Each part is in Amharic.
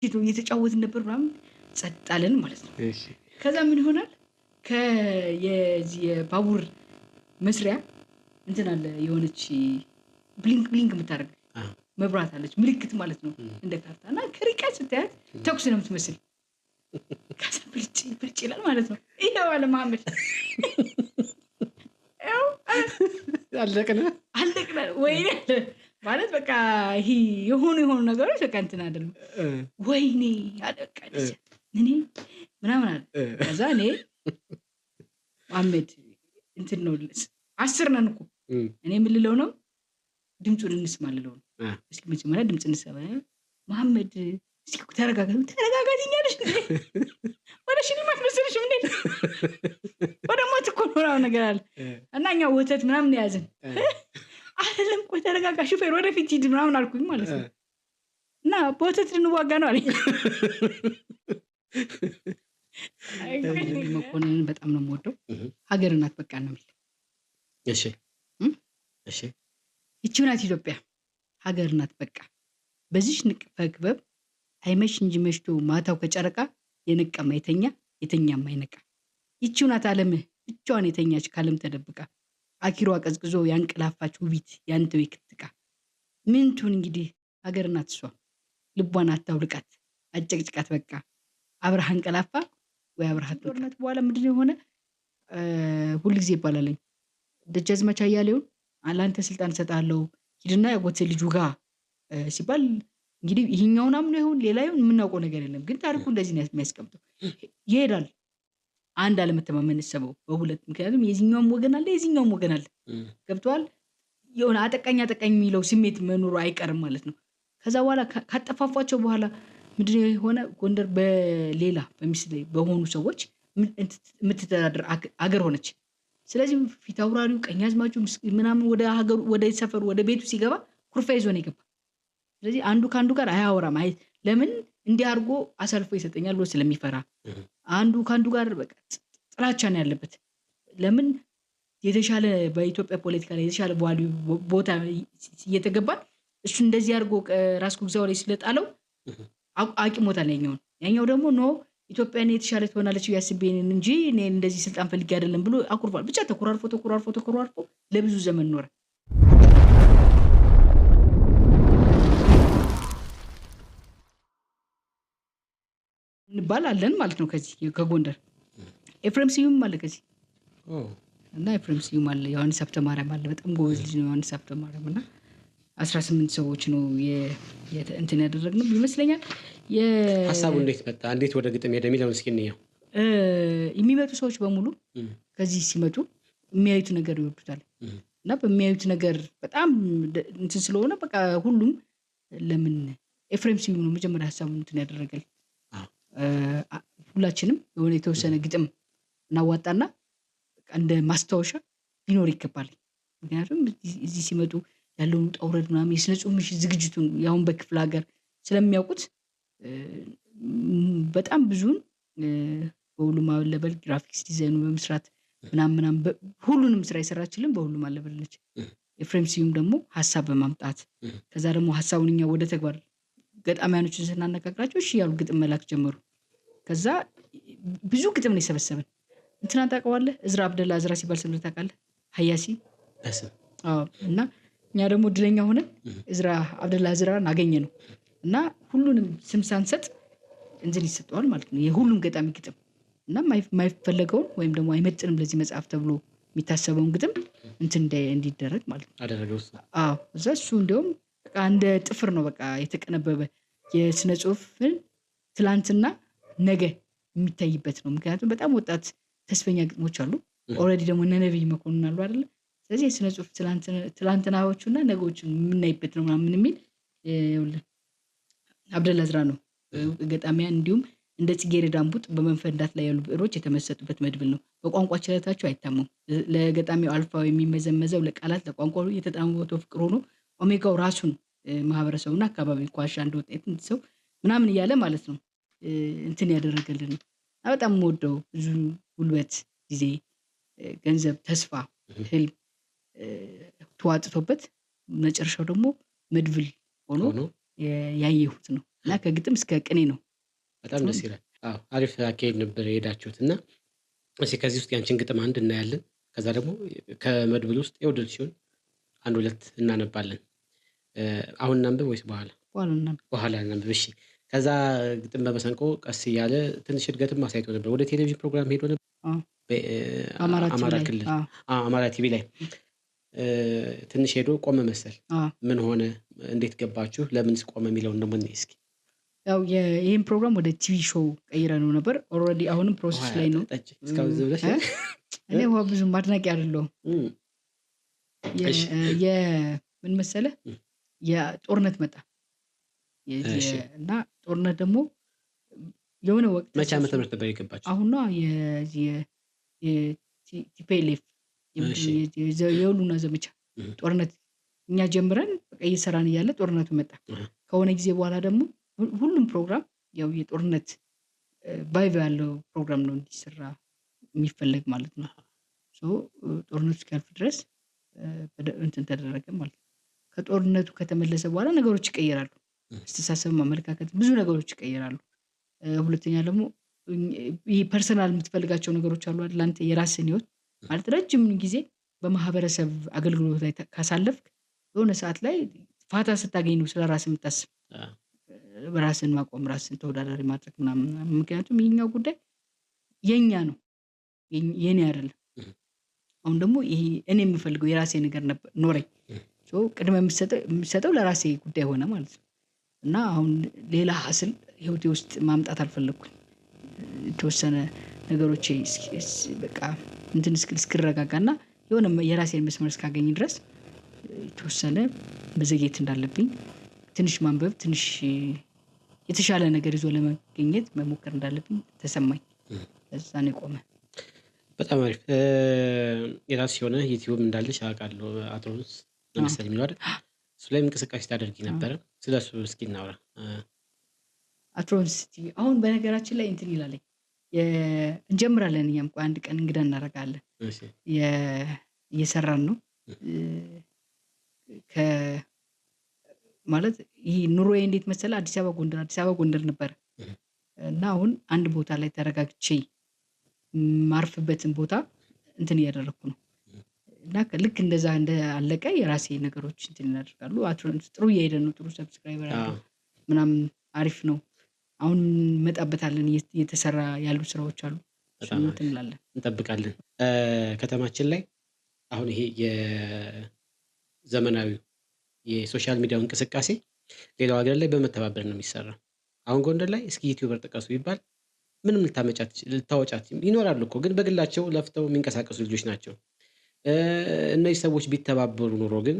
እየተጫወትን ነበር ምናምን ጸጥ አለን ማለት ነው። እሺ ከዛ ምን ይሆናል የባቡር መስሪያ እንትን አለ የሆነች ብሊንክ የምታደርግ መብራት አለች ምልክት ማለት ነው እንደ ካርታ እና ከርቀት ስታያት ተኩስ ነው የምትመስል። ከዛ ብልጭ ይላል ማለት ነው። ይሄው አለ መሐመድ አለቅነ ወይኔ ማለት በቃ ይሄ የሆኑ ነገሮች በቃ እንትን አይደለም ወይኔ አለቀ እኔ ምናምን አለ። ከዛ እኔ መሐመድ እንትን ነው 10 ነን እኮ እኔ ምን ልለው ነው ድምፁን እንስማ ልለው ነው። እስኪ መጀመሪያ ድምፅ እንስማ መሐመድ እስኪ ተረጋጋትኛለሽ እንዴ ወደ ሽልማት መሰለሽም እንዴ ወደ ሞት እኮ ነው ነገር አለ እና እኛ ወተት ምናምን ያዝን አይደለም ቆይ ተረጋጋ ሹፌር ወደፊት ሂድ ምናምን አልኩኝ ማለት ነው። እና በወተት ልንዋጋ ነው አለኝ። መኮንንን በጣም ነው የምወደው። ሀገር ናት በቃ ነው የሚል እሺ እሺ ይቺ ናት ኢትዮጵያ ሀገር ናት በቃ በዚህ ንቅፈክበብ አይመሽ እንጂ መሽቶ ማታው ከጨረቃ የነቀማ የተኛም አይነቃ። ይቺ ናት ዓለም ብቻዋን የተኛች ካለም ተደብቃ አኪሯ ቀዝቅዞ ያንቀላፋች ውቢት ያንተው ይክትቃ። ምን ትሁን እንግዲህ ሀገር ናት እሷ ልቧን አታውልቃት አጨቅጭቃት በቃ አብርሃ አንቀላፋ ወይ አብርሃ ጦርነት በኋላ ምንድነው የሆነ ሁሉ ጊዜ ይባላልኝ ደጃዝማች አያሌውን አላንተ ስልጣን ሰጣለው ሂድና ያጎቴ ልጁ ጋር ሲባል እንግዲህ ይሄኛውን አምኖ ይሁን ሌላ ይሁን የምናውቀው ነገር የለም ግን ታሪኩ እንደዚህ ነው የሚያስቀምጠው። ይሄዳል አንድ አለመተማመን ሰበው በሁለት ምክንያቱም የዚህኛውም ወገን አለ የዚህኛውም ወገን አለ ገብቷል። የሆነ አጠቃኝ የሚለው ስሜት መኖሩ አይቀርም ማለት ነው። ከዛ በኋላ ካጠፋፏቸው በኋላ ምንድነው የሆነ ጎንደር በሌላ በሚስል በሆኑ ሰዎች የምትተዳደር አገር ሆነች። ስለዚህ ፊት አውራሪው ቀኛዝማቹ ምናምን ወደ ሀገሩ ወደ ሰፈሩ ወደ ቤቱ ሲገባ ኩርፋ ይዞ ነው የገባ። ስለዚህ አንዱ ከአንዱ ጋር አያወራም። ለምን እንዲህ አድርጎ አሳልፎ ይሰጠኛል ብሎ ስለሚፈራ አንዱ ከአንዱ ጋር በቃ ጥላቻ ነው ያለበት። ለምን የተሻለ በኢትዮጵያ ፖለቲካ ላይ የተሻለ ቦታ እየተገባል እሱ እንደዚህ አድርጎ ራስ ጉግዛው ላይ ስለጣለው አቂሞታል። ያኛው ደግሞ ኖ ኢትዮጵያን የተሻለ ትሆናለች ያስቤንን እንጂ እኔ እንደዚህ ስልጣን ፈልጌ አይደለም ብሎ አኩርፏል። ብቻ ተኮራርፎ ለብዙ ዘመን ኖረ። እንባላለን ማለት ነው። ከዚህ ከጎንደር ኤፍሬም ስዩም አለ ከዚህ እና ኤፍሬም ስዩም አለ ዮሐንስ ሀብተማርያም አለ በጣም ጎበዝ ልጅ ነው ዮሐንስ ሀብተማርያም እና 18 ሰዎች ነው እንትን ያደረግነው ይመስለኛል። ሐሳቡ እንዴት መጣ እንዴት ወደ ግጥም ሄደ የሚለውን እስኪ እንየው። የሚመጡ ሰዎች በሙሉ ከዚህ ሲመጡ የሚያዩት ነገር ይወዱታል እና በሚያዩት ነገር በጣም እንትን ስለሆነ በቃ ሁሉም ለምን ኤፍሬም ስዩም ነው መጀመሪያ ሐሳቡን እንትን ያደረገል። ሁላችንም የሆነ የተወሰነ ግጥም እናዋጣና እንደ ማስታወሻ ሊኖር ይገባል። ምክንያቱም እዚህ ሲመጡ ያለውን ጠውረድ ምናምን የስነ ጽሁፍ ዝግጅቱን ያሁን በክፍለ ሀገር ስለሚያውቁት በጣም ብዙን በሁሉም አለበል ግራፊክስ ዲዛይኑ በመስራት ምናምን ሁሉንም ስራ ይሰራችልን በሁሉም አለበል ነች። ኤፍሬም ስዩም ደግሞ ሐሳብ በማምጣት ከዛ ደግሞ ሐሳቡን እኛ ወደ ተግባር ገጣሚያኖችን ስናነጋግራቸው እሺ ያሉ ግጥም መላክ ጀመሩ። ከዛ ብዙ ግጥም ነው የሰበሰበን። እንትና ታውቀዋለህ እዝራ አብደላ እዝራ ሲባል ሰምተህ ታውቃለህ? ሀያሲ እና እኛ ደግሞ እድለኛ ሆነን እዝራ አብደላ እዝራን አገኘነው እና ሁሉንም ስም ሳንሰጥ እንትን ይሰጠዋል ማለት ነው የሁሉም ገጣሚ ግጥም እና የማይፈለገውን ወይም ደግሞ አይመጥንም ለዚህ መጽሐፍ ተብሎ የሚታሰበውን ግጥም እንትን እንዲደረግ ማለት ነው አደረገው። እዛ እሱ እንዲያውም በቃ እንደ ጥፍር ነው በቃ የተቀነበበ የስነ ጽሁፍን ትላንትና ነገ የሚታይበት ነው። ምክንያቱም በጣም ወጣት ተስፈኛ ግጥሞች አሉ። ኦልሬዲ ደግሞ እነ ነብይ መኮንን አሉ አይደለ? ስለዚህ የስነ ጽሁፍ ትላንትናዎቹና ነገዎቹን የምናይበት ነው ምናምን የሚል አብደላ እዝራ ነው ገጣሚያን እንዲሁም እንደ ጽጌረዳ አንቡጥ በመንፈንዳት ላይ ያሉ ብዕሮች የተመሰጡበት መድብል ነው። በቋንቋ ችሎታቸው አይታሙም። ለገጣሚው አልፋው የሚመዘመዘው ለቃላት ለቋንቋ የተጣመመው ፍቅር ሆኖ ኦሜጋው ራሱን ማህበረሰቡና አካባቢ ኳሻ እንደወጣት ሰው ምናምን እያለ ማለት ነው እንትን ያደረገልን ነው። በጣም የምወደው ብዙ ጉልበት ጊዜ ገንዘብ ተስፋ ህልም ተዋጥቶበት መጨረሻው ደግሞ መድብል ሆኖ ያየሁት ነው። እና ከግጥም እስከ ቅኔ ነው። በጣም ደስ ይላል። አዎ አሪፍ አካሄድ ነበር የሄዳችሁት እና እስኪ ከዚህ ውስጥ ያንቺን ግጥም አንድ እናያለን። ከዛ ደግሞ ከመድብል ውስጥ የወደድሽውን አንድ ሁለት እናነባለን። አሁን እናንብብ ወይስ በኋላ? በኋላ እናንብብ። በኋላ እናንብብ። እሺ። ከዛ ግጥም በመሰንቆ ቀስ እያለ ትንሽ እድገትም አሳይቶ ነበር። ወደ ቴሌቪዥን ፕሮግራም ሄዶ ነበር አዎ በአማራ አማራ ቲቪ ላይ ክልል አዎ አማራ ቲቪ ላይ ትንሽ ሄዶ ቆመ መሰል። አዎ ምን ሆነ? እንዴት ገባችሁ? ለምንስ ቆመ የሚለውን ደግሞ እንይ እስኪ። ያው ይህን ፕሮግራም ወደ ቲቪ ሾው ቀይረነው ነበር። ኦልሬዲ አሁንም ፕሮሰስ ላይ ነው። ጠጭ እስካሁን ዝም ብለሽ? እኔ ውሃ ብዙም አድናቂ አይደለሁም። እም፣ እሺ። ምን መሰለህ የጦርነት መጣ እሺ። እና ጦርነት ደግሞ የሆነ ወቅት መቼ ዓመተ ምህረት ነበር የገባችሁ? አሁን ነው የቲፒኤልኤፍ እሺ። የሁሉና ዘመቻ እም፣ ጦርነት እኛ ጀምረን በቃ እየሰራን እያለ ጦርነቱ መጣ። አሃ፣ ከሆነ ጊዜ በኋላ ደግሞ ሁሉም ፕሮግራም ያው የጦርነት ቫይቭ ያለው ፕሮግራም ነው እንዲሰራ የሚፈለግ ማለት ነው። ሶ ጦርነቱ እስኪያልፍ ድረስ እንትን ተደረገ ማለት ነው። ከጦርነቱ ከተመለሰ በኋላ ነገሮች ይቀየራሉ። እም፣ አስተሳሰብ፣ ማመለካከት፣ ብዙ ነገሮች ይቀየራሉ። ሁለተኛ ደግሞ ይህ ፐርሰናል የምትፈልጋቸው ነገሮች አሉ አይደል? አንተ የራስህን ህይወት ማለት ረጅም ጊዜ በማህበረሰብ አገልግሎት ላይ ካሳለፍክ የሆነ ሰዓት ላይ ፋታ ስታገኝ ነው ስለ ራስህ የምታስብ። አዎ፣ ራስን ማቆም፣ ራስን ተወዳዳሪ ማድረግ ምናምን። ምክንያቱም ይሄኛው ጉዳይ የኛ ነው የኔ አይደለም። እም፣ አሁን ደግሞ ይሄ እኔ የምፈልገው የራሴ ነገር ኖረኝ። እም፣ ሶ ቅድመ የምሰጠው ለራሴ ጉዳይ ሆነ ማለት ነው። እና አሁን ሌላ ሀስል ህይወቴ ውስጥ ማምጣት አልፈለግኩኝ። የተወሰነ ነገሮች በቃ እንትን እስክረጋጋ እና የሆነ የራሴን መስመር እስካገኝ ድረስ የተወሰነ መዘግየት እንዳለብኝ፣ ትንሽ ማንበብ፣ ትንሽ የተሻለ ነገር ይዞ ለመገኘት መሞከር እንዳለብኝ ተሰማኝ። እም። ለዛ ነው የቆመ። በጣም አሪፍ። የራስሽ የሆነ ዩቲዩብ እንዳለሽ አውቃለሁ። አትሮንስ ነው መሰለኝ የሚለው አይደል? እሱ ላይም እንቅስቃሴ ታደርጊ ነበረ። ስለሱ እስኪ እናውራ። አትሮንስ ቲቪ አሁን በነገራችን ላይ እንትን ይላለኝ እንጀምራለን። እኛም ቆይ አንድ ቀን እንግዳ እናደርጋለን። እሺ። እየሰራን ነው። እም፣ ማለት ይህ ኑሮዬ እንዴት መሰለህ አዲስ አበባ ጎንደር ነበረ እም፣ እና አሁን አንድ ቦታ ላይ ተረጋግቼ ማርፍበትን ቦታ እንትን እያደረግኩ ነው። እም፣ እና ልክ እንደዛ እንዳለቀ የራሴ ነገሮች እንትን ያደርጋሉ። አትሮንስ ጥሩ እየሄደ ነው። ጥሩ ሰብስክራይበር አለው አዎ፣ ምናምን አሪፍ ነው። አሁን እንመጣበታለን። እየተሰራ ያሉ ስራዎች አሉ። በጣም እሱን አሪፍ እንትን እንላለን። እንጠብቃለን። ከተማችን ላይ አሁን ይሄ የዘመናዊው የሶሻል ሚዲያው እንቅስቃሴ ሌላው ሀገር ላይ በመተባበር ነው የሚሰራው። አሁን ጎንደር ላይ እስኪ ዩቲዩበር ጥቀሱ ቢባል ምንም ልታወጫት ይኖራሉ እኮ ግን በግላቸው ለፍተው የሚንቀሳቀሱ ልጆች ናቸው። እነዚህ ሰዎች ቢተባበሩ ኑሮ ግን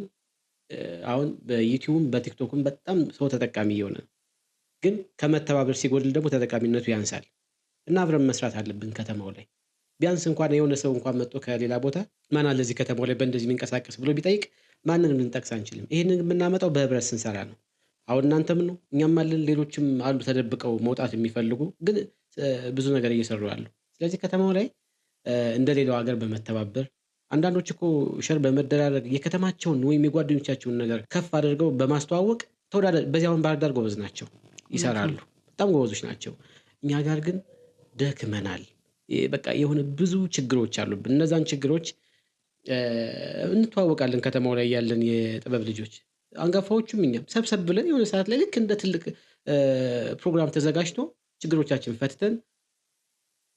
አሁን በዩቲዩብም በቲክቶክም በጣም ሰው ተጠቃሚ እየሆነ ነው። ግን ከመተባበር ሲጎድል ደግሞ ተጠቃሚነቱ ያንሳል እና አብረን መስራት አለብን። ከተማው ላይ ቢያንስ እንኳን የሆነ ሰው እንኳን መጥቶ ከሌላ ቦታ ማን አለ እዚህ ከተማው ላይ በእንደዚህ የሚንቀሳቀስ ብሎ ቢጠይቅ ማንንም ልንጠቅስ አንችልም። ይህንን የምናመጣው በህብረት ስንሰራ ነው። አሁን እናንተም ነው እኛም አለን፣ ሌሎችም አሉ ተደብቀው መውጣት የሚፈልጉ ግን ብዙ ነገር እየሰሩ ያሉ። ስለዚህ ከተማው ላይ እንደ ሌላው ሀገር በመተባበር አንዳንዶች እኮ ሸር በመደራረግ የከተማቸውን ወይም የጓደኞቻቸውን ነገር ከፍ አድርገው በማስተዋወቅ ተወዳዳሪ በዚያውን ባህር ዳር ጎበዝ ናቸው፣ ይሰራሉ፣ በጣም ጎበዞች ናቸው። እኛ ጋር ግን ደክመናል። በቃ የሆነ ብዙ ችግሮች አሉብን። እነዛን ችግሮች እንተዋወቃለን። ከተማው ላይ ያለን የጥበብ ልጆች አንጋፋዎቹም እኛም ሰብሰብ ብለን የሆነ ሰዓት ላይ ልክ እንደ ትልቅ ፕሮግራም ተዘጋጅቶ ችግሮቻችን ፈትተን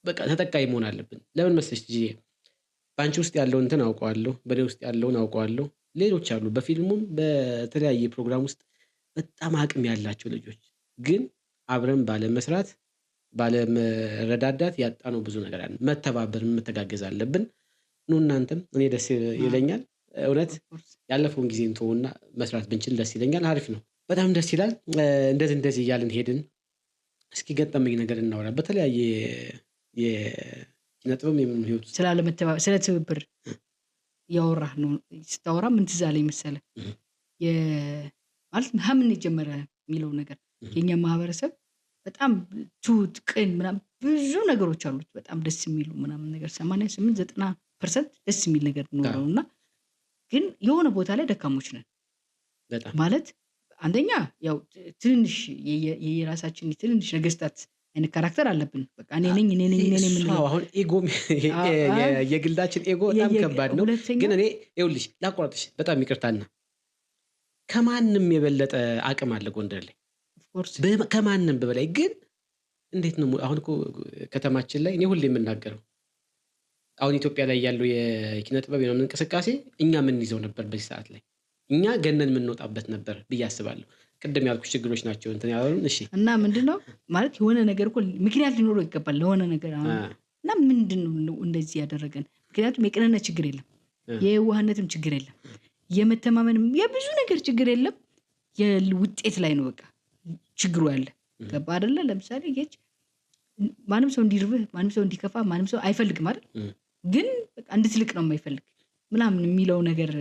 በቃ ተጠቃሚ መሆን አለብን። ለምን መስለሽ ልጅዬ በአንቺ ውስጥ ያለውን እንትን አውቀዋለሁ፣ በእኔ ውስጥ ያለውን አውቀዋለሁ። ሌሎች አሉ በፊልሙም በተለያየ ፕሮግራም ውስጥ በጣም አቅም ያላቸው ልጆች ግን አብረን ባለመስራት ባለመረዳዳት ያጣነው ብዙ ነገር አለ። መተባበር መተጋገዝ አለብን። ኑ እናንተም እኔ ደስ ይለኛል። እውነት ያለፈውን ጊዜ እንተውና መስራት ብንችል ደስ ይለኛል። አሪፍ ነው፣ በጣም ደስ ይላል። እንደዚህ እያልን ሄድን። እስኪ ገጠመኝ ነገር እናወራ። በተለያየ የኪነ ጥበብ የምን ህይወት ውስጥ ስለ ትብብር እያወራህ ነው። ስታወራ ምን ትዝ አለኝ መሰለህ? ማለት ምን የጀመረ የሚለው ነገር የኛ ማህበረሰብ በጣም ትሁት፣ ቅን ምናምን ብዙ ነገሮች አሉት። በጣም ደስ የሚሉ ምናምን ነገር 88-90% ደስ የሚል ነገር ኖረው እና ግን የሆነ ቦታ ላይ ደካሞች ነን በጣም ማለት አንደኛ ያው ትንንሽ የራሳችን ትንንሽ ነገስታት አይነት ካራክተር አለብን። በቃ እኔ ነኝ የምንለው አሁን ኤጎ የግላችን ኤጎ በጣም ከባድ ነው። ግን እኔ ይኸውልሽ ላቋርጥሽ፣ በጣም ይቅርታና ከማንም የበለጠ አቅም አለ ጎንደር ላይ ከማንም በበላይ። ግን እንዴት ነው አሁን እኮ ከተማችን ላይ እኔ ሁሌ የምናገረው አሁን ኢትዮጵያ ላይ ያለው የኪነ ጥበብ ምናምን እንቅስቃሴ እኛ ምን ይዘው ነበር በዚህ ሰዓት ላይ እኛ ገነን የምንወጣበት ነበር ብዬ አስባለሁ። ቅድም ያልኩሽ ችግሮች ናቸው እንትን ያሉን። እሺ እና ምንድነው ማለት የሆነ ነገር እኮ ምክንያት ሊኖረው ይገባል ለሆነ ነገር አሁን እና ምንድነው እንደዚህ ያደረገን? ምክንያቱም የቅንነት ችግር የለም፣ የዋህነትም ችግር የለም፣ የመተማመንም የብዙ ነገር ችግር የለም። የውጤት ላይ ነው በቃ ችግሩ ያለ። ገባ አይደለ? ለምሳሌ ማንም ሰው እንዲርብህ፣ ማንም ሰው እንዲከፋ ማንም ሰው አይፈልግም አይደል? ግን በቃ እንድትልቅ ነው የማይፈልግ ምናምን የሚለው ነገር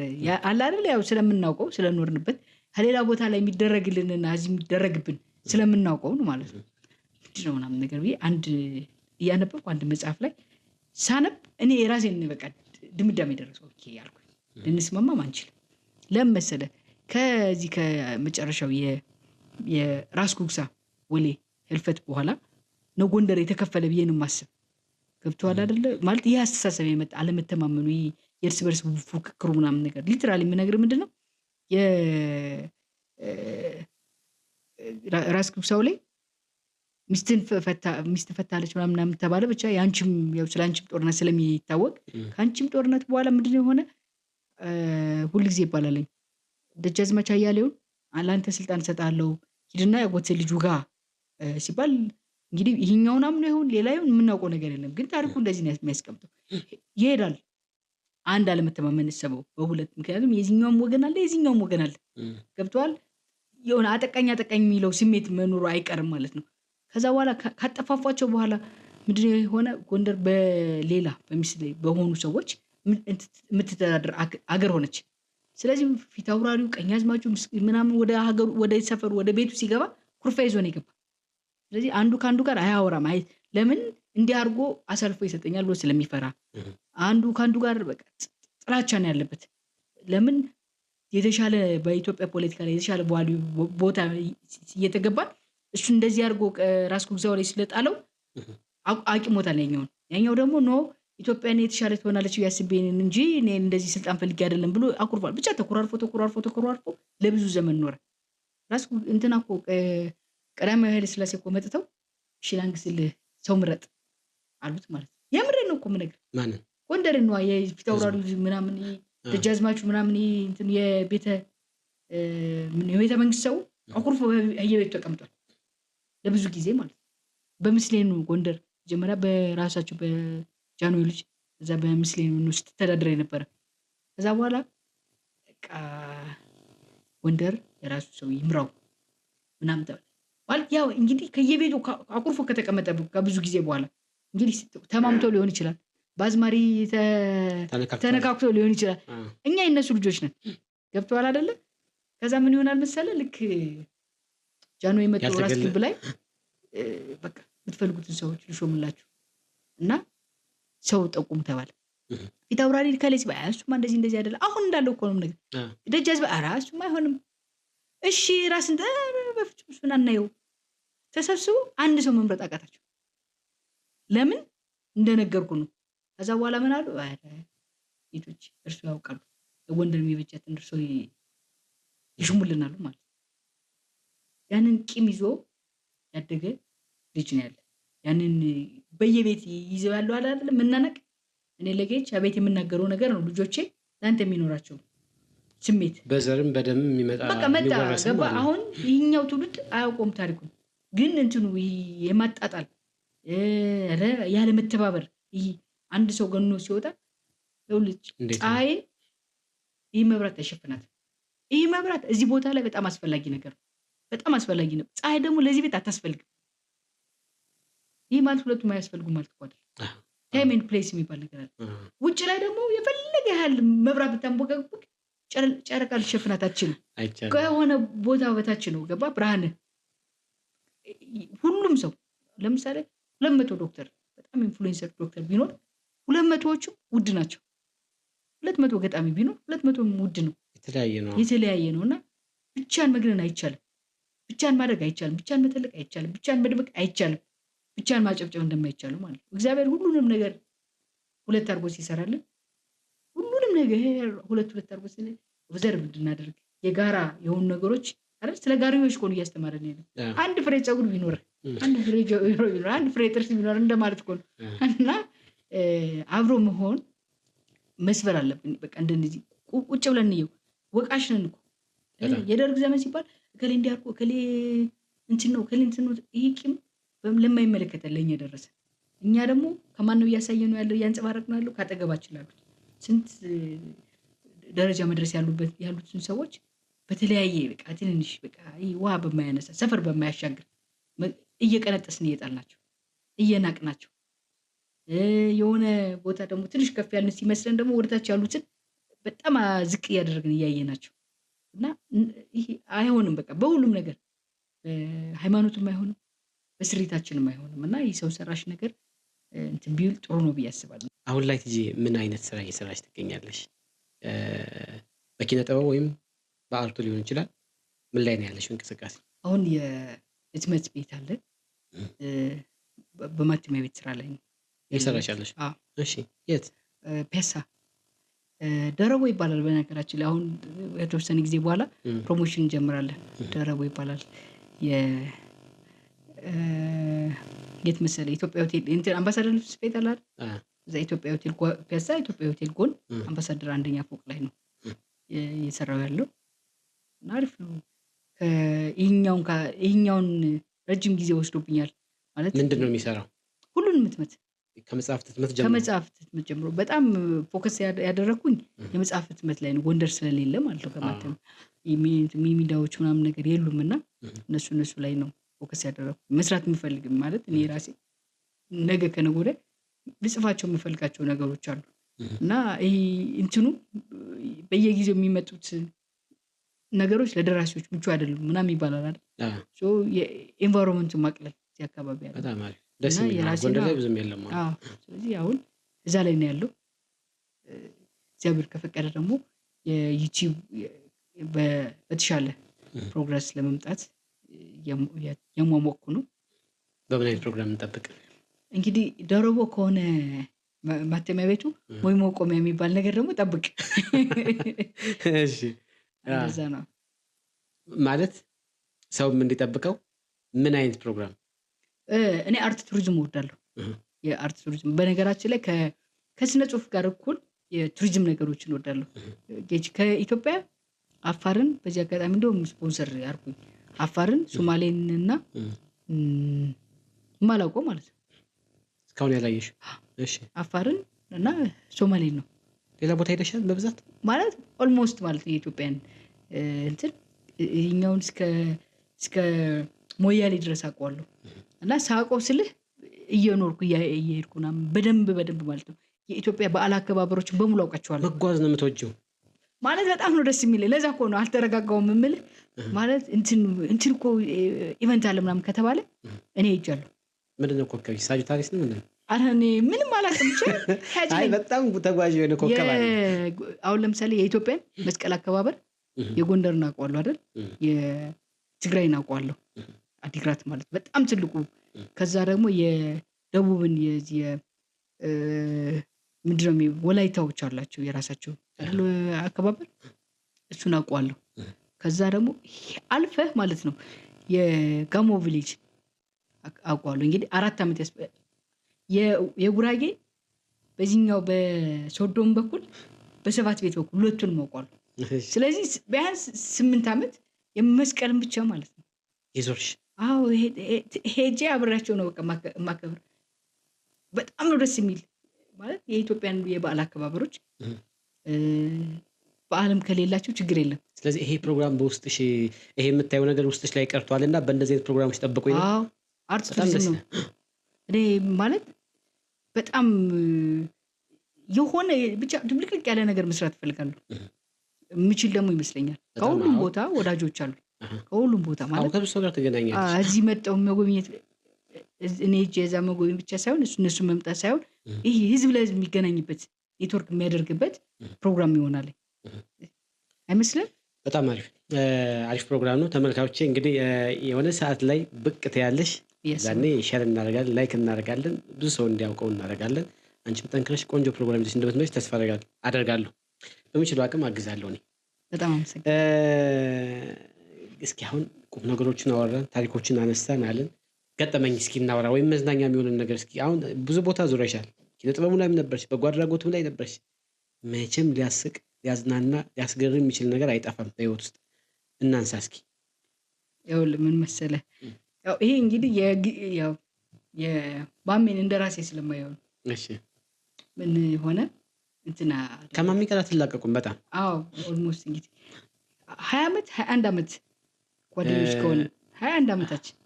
አለ አይደል? ያው ስለምናውቀው ስለኖርንበት ከሌላ ቦታ ላይ የሚደረግልንና እዚህ የሚደረግብን ስለምናውቀው ነው ማለት ነው። ምንድነው ምናምን ነገር ብዬ አንድ እያነበብኩ አንድ መጽሐፍ ላይ ሳነብ እኔ የራሴን በቃ ድምዳሜ ደረሰው። ኦኬ ያልኩኝ ልንስማማም አንችልም። ለምን መሰለህ? ከዚህ ከመጨረሻው የራስ ጉግሳ ወሌ ህልፈት በኋላ ነው ጎንደር የተከፈለ ብዬ ነው የማስብ። ገብቶሃል አይደለ? ማለት ይህ አስተሳሰብ የመጣ አለመተማመኑ፣ የእርስ በርስ ፉክክሩ ምናምን ነገር ሊትራሊ የምነግርህ ምንድን ነው ራስ ጉግሳው ላይ ሚስት ፈታለች ምናምን ተባለ። ብቻ የአንቺም ያው ስለ አንቺም ጦርነት ስለሚታወቅ ከአንቺም ጦርነት በኋላ ምንድን ነው የሆነ ሁልጊዜ ይባላለኝ ደጃዝማች አያሌውን ለአንተ ስልጣን እሰጥሃለሁ ሂድና ያጎት ልጁ ጋር ሲባል እንግዲህ ይሄኛውን አምኖ ይሁን ሌላ ይሁን የምናውቀው ነገር የለም። ግን ታሪኩ እንደዚህ ነው የሚያስቀምጠው። ይሄዳል አንድ አለመተማመን ሰበው በሁለት ምክንያቱም የዚህኛውም ወገን አለ የዚህኛውም ወገን አለ። ገብቷል? የሆነ አጠቃኝ የሚለው ስሜት መኖሩ አይቀርም ማለት ነው። ከዛ በኋላ ካጠፋፏቸው በኋላ ምንድነው የሆነ ጎንደር በሌላ በሚስል በሆኑ ሰዎች የምትተዳደር አገር ሆነች። ስለዚህ ፊት አውራሪው ቀኛዝማቹ ምናምን ወደ ሀገሩ ወደ ሰፈሩ ወደ ቤቱ ሲገባ ኩርፋ ይዞ ነው የገባ። ስለዚህ አንዱ ከአንዱ ጋር አያወራም። ለምን እንዲህ አድርጎ አሳልፎ ይሰጠኛል ብሎ ስለሚፈራ አንዱ ከአንዱ ጋር በቃ ጥላቻ ነው ያለበት። ለምን የተሻለ በኢትዮጵያ ፖለቲካ ላይ የተሻለ ቦታ እየተገባን እሱ እንደዚህ አድርጎ ራስ ጉግሳው ላይ ስለጣለው አቂሞታል። ያኛው ደግሞ ኖ ኢትዮጵያን የተሻለ ትሆናለች ያስቤን እንጂ እኔ እንደዚህ ስልጣን ፈልጌ አይደለም ብሎ አኩርፏል። ብቻ ተኮራርፎ ለብዙ ዘመን ኖረ። ራስ እንትና እኮ ቀዳማዊ ኃይለ ሥላሴ እኮ መጥተው እሺ ላንግስልህ ሰው ምረጥ አሉት ማለት ነው። የምሬን ነው እኮ የምነግርህ። ማንን? ጎንደርን ነው የፊት አውራሪው ምናምን ደጃዝማቹ ምናምን እንትን የቤተ መንግስት ሰው አኩርፎ በየቤቱ ተቀምጧል ለብዙ ጊዜ ማለት ነው። በምስሌኑ ጎንደር መጀመሪያ በራሳቸው በጃንሆይ ልጅ እዛ በምስሌኑ ነው ስትተዳደር የነበረ። ከዛ በኋላ በቃ ጎንደር የራሱ ሰው ይምራው ምናምን ተባለ ማለት ያው እንግዲህ ከየቤቱ አኩርፎ ከተቀመጠ ከብዙ ጊዜ በኋላ እንግዲህ ተማምቶ ሊሆን ይችላል፣ በአዝማሪ ተነካክቶ ሊሆን ይችላል። እኛ የነሱ ልጆች ነን። ገብቶሃል አይደለ? ከዛ ምን ይሆናል መሰለህ ልክ ጃንሆይ መጥቶ ራስ ግብ ላይ በቃ የምትፈልጉትን ሰዎች ልሾምላችሁ እና ሰው ጠቁም ተባለ። ፊት አውራሪ ከሌስ እሱማ እንደዚህ አይደለ አሁን እንዳለው እኮ ነው ነገር ደጃዝማች እሱማ አይሆንም እሺ ራስን በፍጹም እሱን አናየው። ተሰብስቦ አንድ ሰው መምረጥ አቃታቸው። ለምን እንደነገርኩ ነው። ከዛ በኋላ ምን አሉ? ሴቶች እርሱ ያውቃሉ ለጎንደር የሚበጃት እርሱ ይሽሙልናሉ ማለት ያንን ቂም ይዞ ያደገ ልጅ ነው ያለ። ያንን በየቤት ይዘው ያለው አይደል መናነቅ። እኔ ለጌች አቤት የምናገረው ነገር ነው ልጆቼ ላንተ የሚኖራቸው ስሜት በዘርም በደምም የሚመጣ በቃ መጣ ገባ። አሁን ይሄኛው ትውልድ አያውቀውም ታሪኩን። ግን እንትኑ የማጣጣል ያለ መተባበር ይሄ አንድ ሰው ገኖ ሲወጣ ልጅ ፀሐይ ይሄ መብራት ተሸፍናት። ይሄ መብራት እዚህ ቦታ ላይ በጣም አስፈላጊ ነገር ነው። በጣም አስፈላጊ ነው። ፀሐይ ደግሞ ለዚህ ቤት አታስፈልግም። ይሄ ማለት ሁለቱም አያስፈልጉም ማለት እኮ አይደል። ታይም ኤንድ ፕሌስ የሚባል ነገር አለ። ውጭ ላይ ደግሞ የፈለገ ያህል መብራት ብታንቦቀቅ ጨረቃ ልሸፍናት አትችልም። ከሆነ ቦታ በታች ነው ገባ ብርሃን። ሁሉም ሰው ለምሳሌ 200 ዶክተር በጣም ኢንፍሉዌንሰር ዶክተር ቢኖር 200ዎቹ ውድ ናቸው። 200 ገጣሚ ቢኖር 200 ውድ ነው። የተለያየ ነውና ብቻን መግነን አይቻልም። ብቻን ማድረግ አይቻልም። ብቻን መተለቅ አይቻልም። ብቻን መድበቅ አይቻልም። ብቻን ማጨብጨብ እንደማይቻለው ማለት ነው። እግዚአብሔር ሁሉንም ነገር ሁለት አድርጎ ሲሰራልን ሁሉንም ነገር ሁለት አድርጎ ኦብዘርቭ እንድናደርግ የጋራ የሆኑ ነገሮች አይደል? ስለ ጋሪዎች እኮ ነው እያስተማረን ያለው። አንድ ፍሬ ፀጉር ቢኖር አንድ ፍሬ ጥርስ ቢኖር እንደማለት እኮ ነው። እና አብሮ መሆን መስበር አለብን። በቃ እንደዚህ ቁጭ ብለን እንየው። ወቃሽ ነን እኮ የደርግ ዘመን ሲባል እከሌ እንዲያርኩ እከሌ እንትን ነው እከሌ እንትን ነው። ይሄ ቂም ለማይመለከተን ለእኛ ደረሰ። እኛ ደግሞ ከማን ነው እያሳየ ነው ያለው እያንጸባረቅ ነው ያለው ካጠገባችን ላሉት ስንት ደረጃ መድረስ ያሉትን ሰዎች በተለያየ በቃ ትንንሽ በቃ ውሃ በማያነሳ ሰፈር በማያሻግር እየቀነጠስን እየጣልናቸው እየናቅናቸው የሆነ ቦታ ደግሞ ትንሽ ከፍ ያልን ሲመስለን ደግሞ ወደታች ያሉትን በጣም ዝቅ እያደረግን እያየናቸው እና ይሄ አይሆንም። በቃ በሁሉም ነገር ሃይማኖትም አይሆንም፣ በስሪታችንም አይሆንም እና ይህ ሰው ሰራሽ ነገር እንትን ቢል ጥሩ ነው ብዬ አስባለሁ። አሁን ላይ ትጂ ምን አይነት ስራ እየሰራች ትገኛለሽ? በኪነ ጥበብ ወይም በአርቱ ሊሆን ይችላል። ምን ላይ ነው ያለሽው እንቅስቃሴ? አሁን የህትመት ቤት አለ። በማተሚያ ቤት ስራ ላይ ነው እየሰራሽ ያለሽ? እሺ፣ የት? ፒያሳ ደረቦ ይባላል። በነገራችን ላይ አሁን የተወሰነ ጊዜ በኋላ ፕሮሞሽን እንጀምራለን። ደረቦ ይባላል። የት መሰለህ? ኢትዮጵያ ሆቴል እንትን አምባሳደር ልብስ ቤት አለ አይደል? እዛ ኢትዮጵያ ሆቴል ፒያሳ ኢትዮጵያ ሆቴል ጎን አምባሳደር አንደኛ ፎቅ ላይ ነው እየሰራው ያለው እና አሪፍ ነው። ይሄኛውን ረጅም ጊዜ ወስዶብኛል ማለት። ምንድን ነው የሚሰራው? ሁሉንም ህትመት ከመጽሐፍት ህትመት ጀምሮ በጣም ፎከስ ያደረኩኝ የመጽሐፍ ህትመት ላይ ነው። ጎንደር ስለሌለ ማለት ነው። ከማተም ሚዲያዎች ምናምን ነገር የሉም እና እነሱ ላይ ነው ፎከስ ያደረኩኝ። መስራት የምፈልግም ማለት እኔ ራሴ ነገ ከነገ ወዲያ ልጽፋቸው የምፈልጋቸው ነገሮች አሉ እና ይሄ እንትኑ በየጊዜው የሚመጡት ነገሮች ለደራሲዎች ምቹ አይደሉም ምናምን ይባላል አይደል? የኤንቫይሮንመንቱ ማቅለል እዚህ አካባቢ ያለ በጣም አሪፍ ደስ የሚል ጎንደር ላይ ብዙም የለም። ስለዚህ አሁን እዛ ላይ ነው ያለው። እግዚአብሔር ከፈቀደ ደግሞ የዩቲዩብ በተሻለ ፕሮግረስ ለመምጣት የሟሟቅኩ ነው። በምን አይነት ፕሮግራም እንጠብቅ? እንግዲህ ደረቦ ከሆነ ማተሚያ ቤቱ ወይ መቆሚያ የሚባል ነገር ደግሞ ጠብቅ። እሺ፣ እንደዛ ነው ማለት ሰውም እንዲጠብቀው። ምን አይነት ፕሮግራም? እኔ አርት ቱሪዝም እወዳለሁ። የአርት ቱሪዝም በነገራችን ላይ ከስነ ጽሁፍ ጋር እኩል የቱሪዝም ነገሮችን እወዳለሁ። ከኢትዮጵያ አፋርን በዚህ አጋጣሚ እንደውም ስፖንሰር አድርጉኝ። አፋርን፣ ሶማሌን እና የማላውቀው ማለት ነው እስካሁን ያላየሽ? እሺ፣ አፋርን እና ሶማሌን ነው። ሌላ ቦታ ሄደሻል? በብዛት ማለት ኦልሞስት ማለት ነው የኢትዮጵያን እንትን ይኸኛውን እስከ ሞያሌ ድረስ አውቀዋለሁ እና ሳውቀው ስልህ እየኖርኩ እየሄድኩ ምናምን በደንብ ማለት ነው። የኢትዮጵያ በዓል አከባበሮችን በሙሉ አውቃቸዋለሁ። መጓዝ ነው የምትወጂው ማለት? በጣም ነው ደስ የሚለኝ። ለዛ እኮ ነው አልተረጋጋውም የምልህ ማለት እንትን እኮ ኢቨንት አለ ምናምን ከተባለ እኔ ሄጃለሁ። ምንድን ነው ኮከብ? ሳጂታሪስ ነው ምንድን ነው? ኧረ እኔ ምንም አላውቅም። አይ በጣም ተጓዥ የሆነ ኮከብ አለ። አሁን ለምሳሌ የኢትዮጵያን መስቀል አከባበር የጎንደርን አውቀዋለሁ አይደል? የትግራይን አውቀዋለሁ። አዲግራት ማለት በጣም ትልቁ። ከዛ ደግሞ የደቡብን ምንድን ነው ወላይታዎች አላቸው የራሳቸው አከባበር፣ እሱን አውቀዋለሁ። ከዛ ደግሞ አልፈህ ማለት ነው የጋሞ ቪሌጅ አውቀዋለሁ። እንግዲህ 4 ዓመት የጉራጌ በዚህኛው በሶዶም በኩል በሰባት ቤት በኩል ሁለቱንም አውቀዋለሁ። ስለዚህ ቢያንስ 8 ዓመት የመስቀልን ብቻ ማለት ነው ይዞርሽ። አዎ ሄጄ አብሬያቸው ነው በቃ ማከብር። በጣም ነው ደስ የሚል ማለት የኢትዮጵያን የበዓል አከባበሮች በዓለም ከሌላቸው ችግር የለም። ስለዚህ ይሄ ፕሮግራም በውስጥሽ ይሄ የምታየው ነገር ውስጥሽ ላይ ቀርቷል እና በእንደዚህ አይነት ፕሮግራሞች ጠብቁኝ ነው። አዎ አርት ቱሪዝም ነው። እኔ ማለት በጣም የሆነ ብቻ ድብልቅልቅ ያለ ነገር መስራት እፈልጋለሁ። የምችል ደግሞ ይመስለኛል። ከሁሉም ቦታ ወዳጆች አሉ። ከሁሉም ቦታ ማለት ከብዙ ጋር ትገናኛለሽ። እዚህ መጣው መጎብኘት እኔ እዛ መጎብኘት ብቻ ሳይሆን እነሱ መምጣት ሳይሆን ይሄ ህዝብ ለህዝብ የሚገናኝበት ኔትወርክ የሚያደርግበት ፕሮግራም ይሆናል አይመስልም? በጣም አሪፍ አሪፍ ፕሮግራም ነው። ተመልካቾቼ እንግዲህ የሆነ ሰዓት ላይ ብቅ ትያለሽ። Yes, ዛኔ ሼር እናደርጋለን፣ ላይክ እናደርጋለን፣ ብዙ ሰው እንዲያውቀው እናደርጋለን። አንቺም ጠንክረሽ ቆንጆ ፕሮግራም ይዘሽ እንደምትመጪ ተስፋ አደርጋለሁ። በምችለው አቅም አግዛለሁ እኔ። በጣም አመሰግናለሁ። እስኪ አሁን ቁም ነገሮችን አወራን፣ ታሪኮችን አነሳን አለን። ገጠመኝ እስኪ እናወራ፣ ወይም መዝናኛ የሚሆንን ነገር እስኪ። አሁን ብዙ ቦታ ዙረሻል፣ ኪነ ጥበቡ ላይም ነበርሽ፣ በጎ አድራጎቱም ላይ ነበርሽ። መቼም ሊያስቅ ሊያዝናና ሊያስገርም የሚችል ነገር አይጠፋም በህይወት ውስጥ። እናንሳ እስኪ። ይኸውልህ ምን መሰለህ፣ ያው ይሄ እንግዲህ ያው የማሜን እንደራሴ ስለማየው ነው። እሺ ምን ሆነ እንትና ከማሚ ጋር አትላቀቁም በጣም? አዎ ኦልሞስት እንግዲህ 20 ዓመት 21 ዓመት ጓደኞች ከሆነ 21 ዓመታችን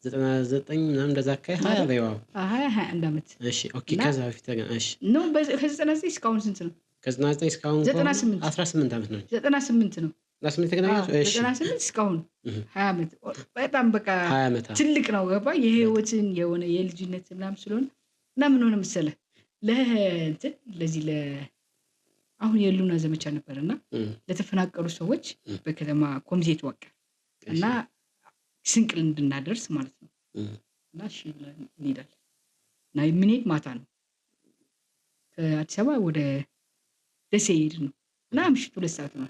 99 ምናምን እንደዛ አካባቢ 20 በይው። 21 ዓመት። እሺ ኦኬ። ከዛ በፊት ግን እሺ ኖ ከ99 እስካሁን ስንት ነው? ከ99 እስካሁን 98 18 ዓመት ነው። 98 ነው። 18 የተገናኛችሁ? እሺ 98 እስካሁን 20 ዓመት በጣም በቃ 20 ዓመት ትልቅ ነው። ገባ የህይወትን የሆነ የልጅነት ምናምን ስለሆነ እና ምን ሆነ መሰለህ ለእንትን ለዚህ አሁን የሉና ዘመቻ ነበርና ለተፈናቀሉ ሰዎች በከተማ ኮሚቴ ተዋቀረ እና ስንቅል እንድናደርስ ማለት ነው። እና እሺ ብለን እንሄዳለን እና የምንሄድ ማታ ነው። ከአዲስ አበባ ወደ ደሴ ሄድን ነው እና ምሽቱ 2 ሰዓት ነው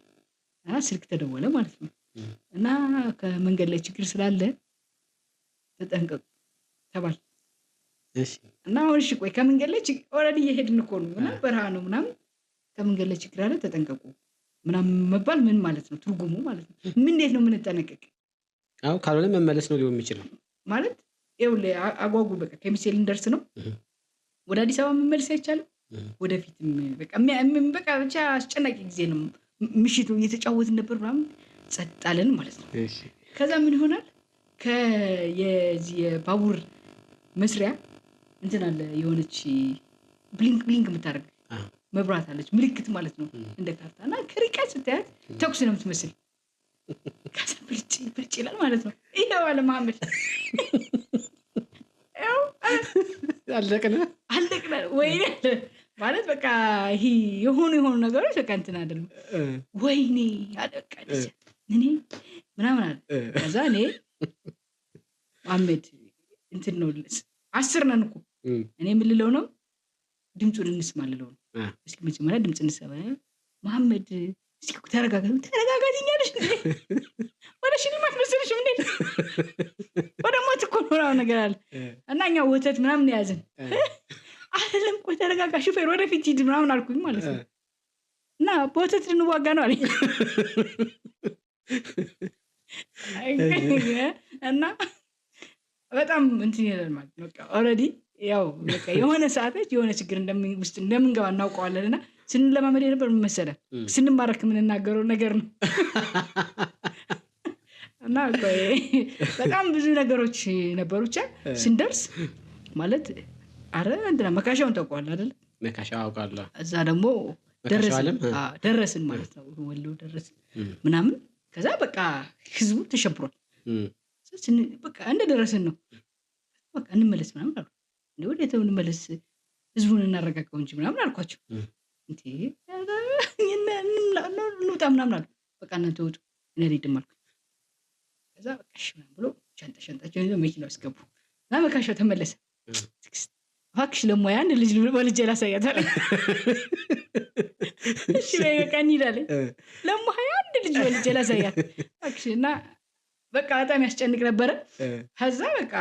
እና ስልክ ተደወለ ማለት ነው። እና ከመንገድ ላይ ችግር ስላለ ተጠንቀቁ ተባል። እሺ እና አሁን እሺ ቆይ ከመንገድ ላይ ኦልሬዲ እየሄድን እኮ ነው እና በረሃ ነው ምናምን ከመንገድ ላይ ችግር አለ ተጠንቀቁ ምናምን መባል ምን ማለት ነው? ትርጉሙ ማለት ነው ምን እንዴት ነው የምንጠነቀቅ? አዎ ካልሆነ መመለስ ነው ሊሆን የሚችለው ማለት ይኸውልህ አጓጉ በቃ ከሚሴ ልንደርስ ነው። ወደ አዲስ አበባ መመለስ አይቻልም። ወደፊትም በቃ ብቻ አስጨናቂ ጊዜ ነው። ምሽቱ እየተጫወትን ነበር ምናምን ጸጥ አለን ማለት ነው። ከዛ ምን ይሆናል የዚህ የባቡር መስሪያ እንትን አለ የሆነች ብሊንክ የምታደርግ መብራት አለች ምልክት ማለት ነው እንደ ካርታ እና ከርቀት ስታያት ተኩስ ነው የምትመስል። ከዛ ብልጭ ይላል ማለት ነው። ይሄው አለ መሐመድ ያው አለቅና ወይኔ ማለት በቃ ይሄ የሆኑ ነገሮች በቃ እንትን አይደለም ወይኔ አለቀልሽ እኔ ምናምን አለ። ከዛ እኔ መሐመድ እንትን ነው 10 ነን እኮ እኔ የምልለው ነው ድምፁን እንስማልለው ነው። እስኪ መጀመሪያ ድምፅ እንሰማ መሐመድ እስኪ ተረጋጋትኛለሽ እንዴ ወደ ሽልማት መሰለሽም እንዴ ወደ ሞት እኮ ነው ነገር አለ እና እኛ ወተት ምናምን ያዝን አይደለም ቆይ ተረጋጋ ሹፌር ወደፊት ሂድ ምናምን አልኩኝ ማለት ነው። እና በወተት ልንዋጋ ነው አለኝ እና በጣም እንትን ይላል ማለት ነው። በቃ ኦልሬዲ ያው በቃ የሆነ ሰዓት የሆነ ችግር ውስጥ እንደምንገባ እናውቀዋለን እና ስንለማመድ ነበር መሰለህ ስንማረክ የምንናገረው ነገር ነው። እና በጣም ብዙ ነገሮች ነበሩ። ብቻ ስንደርስ ማለት አረ እንትና መካሻውን ታውቀዋለህ አይደል? መካሻው አውቃለሁ። እዛ ደግሞ ደረስን ማለት ነው። ወሎ ደረስን ምናምን ከዛ በቃ ህዝቡ ተሸብሯል። በቃ እንደደረስን ነው በቃ እንመለስ ምናምን አሉ። እንዴ ወዴት እንመለስ ህዝቡን እናረጋጋው እንጂ ምናምን አልኳቸው። እንዴ እንውጣ ምናምን አሉ። በቃ እናንተ ውጡ እኔ ልሂድም አልኩኝ። ከዛ በቃ እሺ ምናምን ብሎ ሻንጣቸውን ይዘው መኪናው አስገቡ እና መካሻው ተመለሰ። እባክሽ ለሞያ አንድ ልጅ ወልጄ ላሳያት አለኝ። እሺ በቃ እንሂዳለን ለሞያ አንድ ልጅ ወልጄ ላሳያት እባክሽ እና በቃ በጣም ያስጨንቅ ነበረ። ከዛ በቃ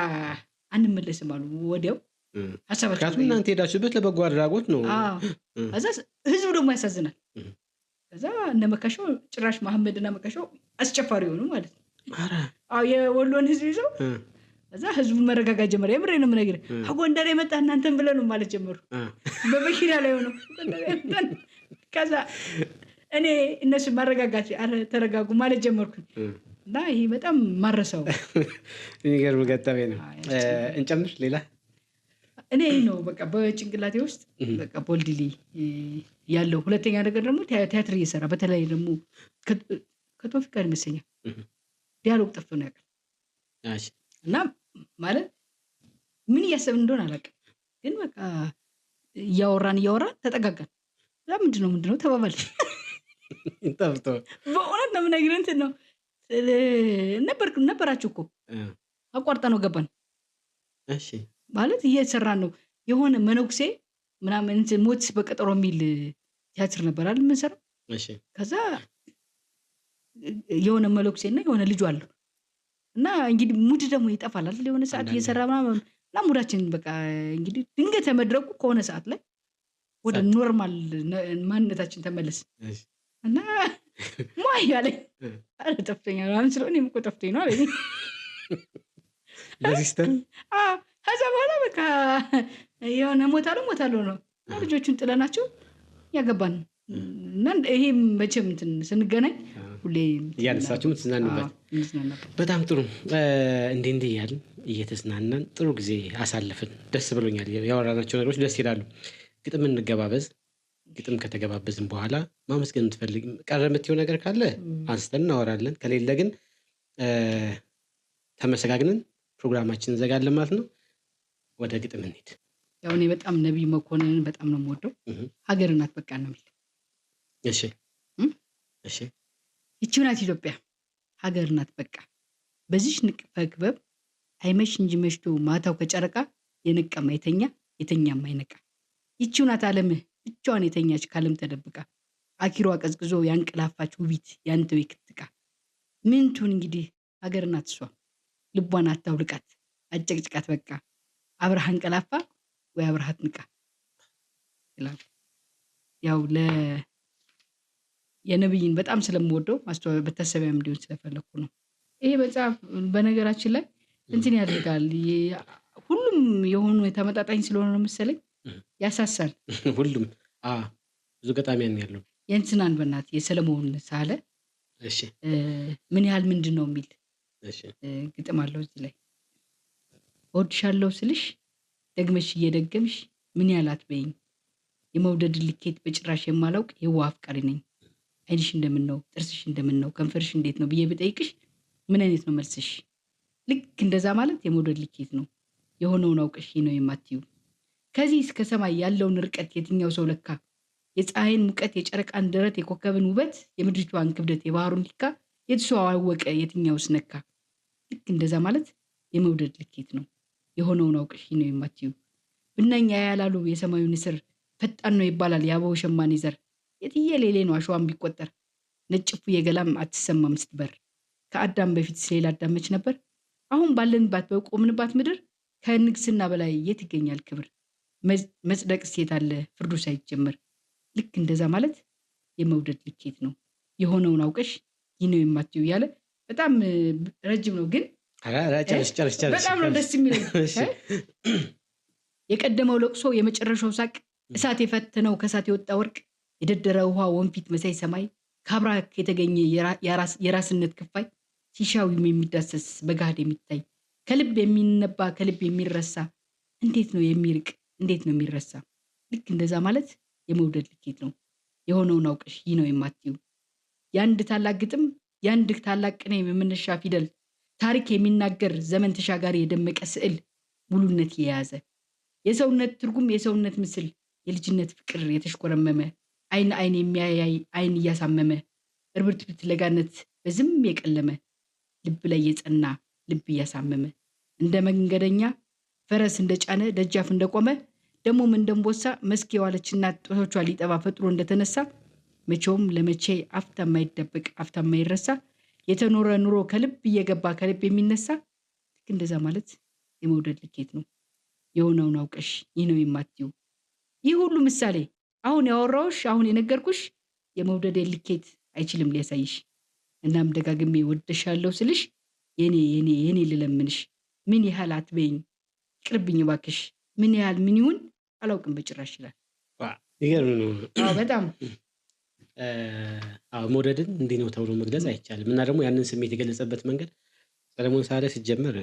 አንመለስም አሉ ወዲያው ሀሳባቸው። እናንተ ሄዳችሁበት ለበጎ አድራጎት ነው። ከዛ ህዝቡ ደግሞ ያሳዝናል። ከዛ እነ መካሻው ጭራሽ መሐመድ እና መካሻው አስጨፋሪ ሆኑ ማለት ነው። የወሎን ህዝብ ይዘው ከዛ ህዝቡ መረጋጋት ጀመረ። የምሬን ነው የምነግርህ ከጎንደር የመጣ እናንተን ብለን ነው ማለት ጀመሩ በመኪና ላይ ሆነው። ከዛ እኔ እነሱ ማረጋጋት ተረጋጉ ማለት ጀመርኩኝ እና ይሄ በጣም ማረሰው የሚገርም ገጠመኝ ነው። እንጨምር ሌላ እኔ ነው በቃ በጭንቅላቴ ውስጥ በቃ ቦልድሊ ያለው። ሁለተኛ ነገር ደግሞ ቲያትር እየሰራ በተለይ ደግሞ ከቶፊቅ ጋር ይመስለኛል ዲያሎግ ጠፍቶ ነው ያውቃል። እና ማለት ምን እያሰብን እንደሆነ አላውቅም፣ ግን በቃ እያወራን ተጠጋጋን። ምንድነው ተባባል ጠፍቶ በእውነት ነው የምነግርህ እንትን ነው ነበራችሁ እኮ አቋርጠ ነው ገባን። እሺ ማለት እየሰራን ነው የሆነ መነኩሴ ምናምን እንትን ሞት በቀጠሮ የሚል ቲያትር ነበር አይደል የምንሰራው። እሺ ከዛ የሆነ መነኩሴና የሆነ ልጁ አለው እና እንግዲህ ሙድ ደግሞ ይጠፋል አይደል የሆነ ሰዓት አንዳንዴ። እየሰራ ምናምን እና ሙዳችን በቃ እንግዲህ ድንገት መድረኩ ከሆነ ሰዓት ላይ ወደ ጸጥ። ኖርማል ማንነታችን ተመለስ እሺ እና ሟይ አለኝ። ኧረ ጠፍቶኛል ምናምን ስለው እኔም እኮ ጠፍቶኝ ነው አለኝ። በሲስተም አዎ ከዛ በኋላ በቃ የሆነ ሞታለሁ ነው እና ልጆቹን ጥለናቸው ያገባን እና ይሄም መቼም እንትን ስንገናኝ ሁሌ እያነሳችሁ የምትዝናኑበት። እንዝናናበት። በጣም ጥሩ። እንዲህ እያልን እየተዝናናን ጥሩ ጊዜ አሳልፍን። ደስ ብሎኛል። ያወራናቸው ነገሮች ደስ ይላሉ። ግጥም እንገባበዝ። ግጥም ከተገባበዝን በኋላ ማመስገን የምትፈልግ ቀረ የምትይው ነገር ካለ አንስተን እናወራለን። ከሌለ ግን ተመሰጋግነን ፕሮግራማችን እንዘጋለን ማለት ነው። ወደ ግጥም እንሂድ። ያው እኔ በጣም ነቢይ መኮንንን በጣም ነው የምወደው። ሀገር ናት በቃ ነው የሚል። እሺ እሺ ይቺው ናት ኢትዮጵያ ሀገር ናት በቃ በዚች ንቅፈ ክበብ አይመሽ እንጂ መሽቶ ማታው ከጨረቃ የነቀማ የተኛም አይነቃ። ይቺው ናት ዓለምህ ብቻዋን የተኛች ካለም ተደብቃ አኪሯ ቀዝቅዞ ያንቀላፋች ውቢት ያንተው የክትቃ ምን ትሁን እንግዲህ ሀገር ናት እሷ ልቧን አታውልቃት አጨቅጭቃት በቃ አብረሃ አንቀላፋ ወይ አብረሃት ንቃ ይላል። ያው የነብይን በጣም ስለምወደው በተሰቢያም እንዲሆን ስለፈለኩ ነው። ይሄ መጽሐፍ በነገራችን ላይ እንትን ያደርጋል። ሁሉም የሆኑ የተመጣጣኝ ስለሆነ ነው መሰለኝ ያሳሳል። ሁሉም ብዙ ገጣሚያን ያለው የእንትናን በእናት የሰለሞን ሳለ እሺ ምን ያህል ምንድን ነው የሚል እሺ ግጥም አለው እዚህ ላይ። እወድሻለሁ ስልሽ ደግመሽ እየደገምሽ ምን ያህል አትበይኝ የመውደድ ልኬት በጭራሽ የማላውቅ የዋህ አፍቃሪ ነኝ። አይንሽ እንደምን ነው ጥርስሽ እንደምን ነው ከንፈርሽ እንዴት ነው ብዬ ብጠይቅሽ ምን አይነት ነው መልስሽ? ልክ እንደዛ ማለት የመውደድ ልኬት ነው የሆነውን አውቀሽ ነው የማትዩ። ከዚህ እስከ ሰማይ ያለውን ርቀት የትኛው ሰው ለካ? የፀሐይን ሙቀት የጨረቃን ደረት የኮከብን ውበት የምድሪቷን ክብደት የባህሩን ሊካ የትሰው አወቀ የትኛውስ ነካ? ልክ እንደዛ ማለት የመውደድ ልኬት ነው የሆነውን አውቀሽ ነው የማትዩ። ብናኛ ያላሉ የሰማዩ ንስር ፈጣን ነው ይባላል የአበው ሸማኔ ዘር። የትየሌሌ ነው አሸዋን ቢቆጠር ነጭፉ የገላም አትሰማም ስትበር። ከአዳም በፊት ስለሌላ አዳመች ነበር አሁን ባለንባት በቆምንባት ምድር ከንግስና በላይ የት ይገኛል ክብር? መጽደቅ ሴት አለ ፍርዱ ሳይጀመር። ልክ እንደዛ ማለት የመውደድ ልኬት ነው የሆነውን አውቀሽ ይህ ነው የማትዩ እያለ በጣም ረጅም ነው ግን ጨርስ በጣም ነው ደስ የሚለኝ። የቀደመው ለቅሶ የመጨረሻው ሳቅ እሳት የፈተነው ከእሳት የወጣ ወርቅ የደደረ ውሃ ወንፊት መሳይ ሰማይ ከአብራክ የተገኘ የራስነት ክፋይ ሲሻዊም የሚዳሰስ በጋድ የሚታይ ከልብ የሚነባ ከልብ የሚረሳ እንዴት ነው የሚርቅ እንዴት ነው የሚረሳ? ልክ እንደዛ ማለት የመውደድ ልኬት ነው የሆነውን አውቀሽ ይህ ነው የማትዩ። የአንድ ታላቅ ግጥም የአንድ ታላቅ ቅኔ የመነሻ ፊደል ታሪክ የሚናገር ዘመን ተሻጋሪ የደመቀ ስዕል ሙሉነት የያዘ የሰውነት ትርጉም የሰውነት ምስል የልጅነት ፍቅር የተሽኮረመመ አይን አይን የሚያያይ አይን እያሳመመ እርብርትብት ለጋነት በዝም የቀለመ ልብ ላይ የጸና ልብ እያሳመመ እንደ መንገደኛ ፈረስ እንደጫነ ደጃፍ እንደቆመ ደሞም እንደንቦሳ መስክ የዋለችና ጦቶቿ ሊጠባ ፈጥሮ እንደተነሳ መቼውም ለመቼ አፍታ የማይደበቅ አፍታ የማይረሳ የተኖረ ኑሮ ከልብ እየገባ ከልብ የሚነሳ ልክ እንደዛ ማለት የመውደድ ልኬት ነው የሆነውን አውቀሽ ይህ ነው የማትዩ። ይህ ሁሉ ምሳሌ አሁን ያወራውሽ አሁን የነገርኩሽ የመውደድ ልኬት አይችልም ሊያሳይሽ። እናም ደጋግሜ ወደሻለሁ ስልሽ የኔ ልለምንሽ ምን ያህል አትበይኝ ቅርብኝ ባክሽ ምን ያህል ምን ይሁን አላውቅም በጭራሽ ይላል። ይገርም ነው በጣም መውደድን እንዲህ ነው ተብሎ መግለጽ አይቻልም። እና ደግሞ ያንን ስሜት የገለጸበት መንገድ ሰለሞን ሳለ ሲጀመር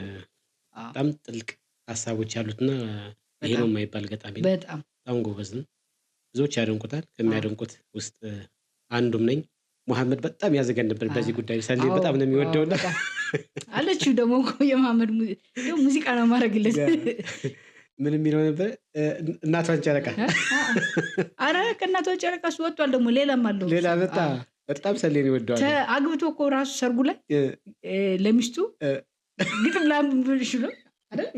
በጣም ጥልቅ ሀሳቦች ያሉትና ይሄ ነው የማይባል ገጣሚ ነው። በጣም ጎበዝ ነው። ብዙዎች ያደንቁታል። ከሚያደንቁት ውስጥ አንዱም ነኝ። መሐመድ በጣም ያዘገን ነበር በዚህ ጉዳይ ሰሌ በጣም ነው የሚወደውና አለችው ደግሞ የመሐመድ ሙዚቃ ነው ማድረግለት ምን የሚለው ነበር? እናቷን ጨረቃ። አረ ከእናቷን ጨረቃ ወጥቷል ደግሞ ሌላም አለው ሌላ በጣም በጣም ሰሌን ይወደዋል። አግብቶ እኮ ራሱ ሰርጉ ላይ ለሚስቱ ግጥም ላንብብልሽ ብሎ አይደል?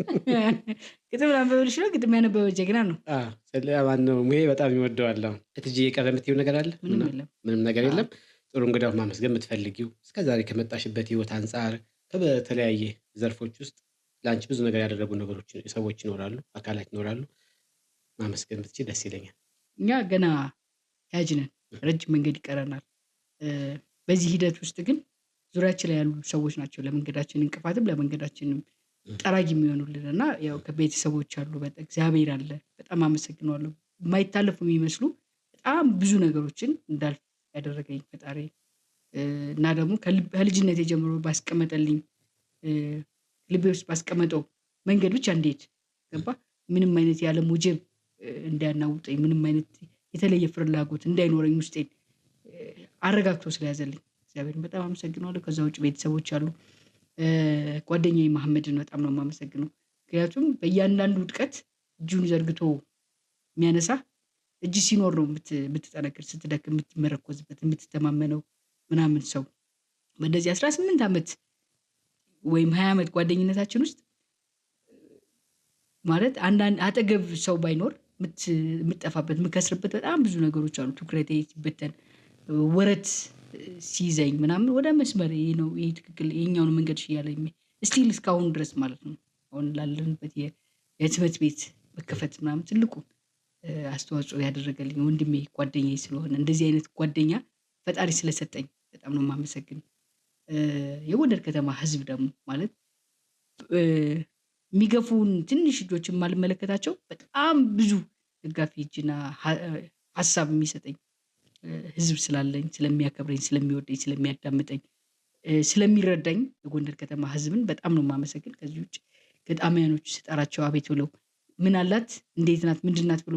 ግጥም ላንብብልሽ ብሎ ግጥም ያነበበ ጀግና ነው። ማነው ሙሄ በጣም ይወደዋል። እትዬ የቀረ የምትይው ነገር አለ? ምንም የለም። ምንም ነገር የለም። ጥሩ እንግዳው ማመስገን የምትፈልጊው እስከዛሬ ከመጣሽበት ህይወት አንጻር በተለያየ ዘርፎች ውስጥ ለአንቺ ብዙ ነገር ያደረጉ ነገሮች ሰዎች ይኖራሉ፣ አካላት ይኖራሉ። ማመስገን ብትችይ ደስ ይለኛል። እኛ ገና ያጅ ነን፣ ረጅም መንገድ ይቀረናል። በዚህ ሂደት ውስጥ ግን ዙሪያችን ላይ ያሉ ሰዎች ናቸው ለመንገዳችን እንቅፋትም ለመንገዳችንም ጠራጊ የሚሆኑልን እና ያው ከቤተሰቦች አሉ። እግዚአብሔር አለ። በጣም አመሰግነዋለሁ። የማይታለፉ የሚመስሉ በጣም ብዙ ነገሮችን እንዳልፍ ያደረገኝ ፈጣሪ እና ደግሞ ከልጅነት የጀምሮ ባስቀመጠልኝ ልቤ ውስጥ ባስቀመጠው መንገድ ብቻ እንዴት ገባ ምንም አይነት የዓለም ወጀብ እንዳያናውጠኝ ምንም አይነት የተለየ ፍላጎት እንዳይኖረኝ ውስጤን አረጋግቶ ስለያዘልኝ እግዚአብሔርን በጣም አመሰግነዋለሁ። ከዛ ውጭ ቤተሰቦች አሉ። ጓደኛዬ መሐመድን በጣም ነው የማመሰግነው። ምክንያቱም በእያንዳንዱ ውድቀት እጁን ዘርግቶ የሚያነሳ እጅ ሲኖር ነው የምትጠነክር፣ ስትደክም የምትመረኮዝበት፣ የምትተማመነው ምናምን ሰው በእንደዚህ 18 ዓመት ወይም 20 ዓመት ጓደኝነታችን ውስጥ ማለት አንዳንድ አጠገብ ሰው ባይኖር የምትጠፋበት የምከስርበት በጣም ብዙ ነገሮች አሉ። ትኩረቴ ሲበተን ወረት ሲይዘኝ ምናምን ወደ መስመር ይሄ ነው ይሄ ትክክል ይሄኛውን መንገድ እያለኝ ስቲል እስካሁን ድረስ ማለት ነው አሁን ላለንበት የትምህርት ቤት መከፈት ምናምን ትልቁ አስተዋጽኦ ያደረገልኝ ወንድሜ ጓደኛዬ ስለሆነ እንደዚህ አይነት ጓደኛ ፈጣሪ ስለሰጠኝ በጣም ነው የማመሰግነው። የጎንደር ከተማ ህዝብ ደግሞ ማለት የሚገፉን ትንሽ ልጆችን ማልመለከታቸው በጣም ብዙ ደጋፊ እጅና ሀሳብ የሚሰጠኝ ህዝብ ስላለኝ ስለሚያከብረኝ ስለሚወደኝ ስለሚያዳምጠኝ ስለሚረዳኝ የጎንደር ከተማ ህዝብን በጣም ነው የማመሰግን። ከዚህ ውጭ ገጣሚያኖች ስጠራቸው አቤት ብለው ምን አላት እንዴት ናት ምንድን ናት ብሎ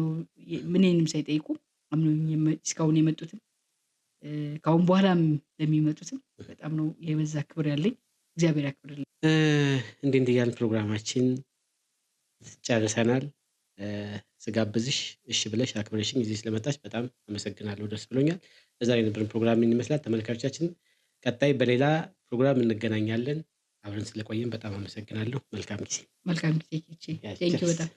ምንንም ሳይጠይቁ አምኖኝ እስካሁን የመጡትም ካሁን በኋላም ለሚመጡትም በጣም ነው የበዛ ክብር ያለኝ። እግዚአብሔር ያክብርልኝ። እንዲህ ያለ ፕሮግራማችን ጨርሰናል። ስጋብዝሽ እሺ ብለሽ አክብረሽኝ እዚህ ስለመጣሽ በጣም አመሰግናለሁ። ደስ ብሎኛል። ለዛሬ የነበረን ፕሮግራም ይመስላል። ተመልካቾቻችን ቀጣይ በሌላ ፕሮግራም እንገናኛለን። አብረን ስለቆየን በጣም አመሰግናለሁ። መልካም ጊዜ። መልካም ጊዜ። ቴንኪው በጣም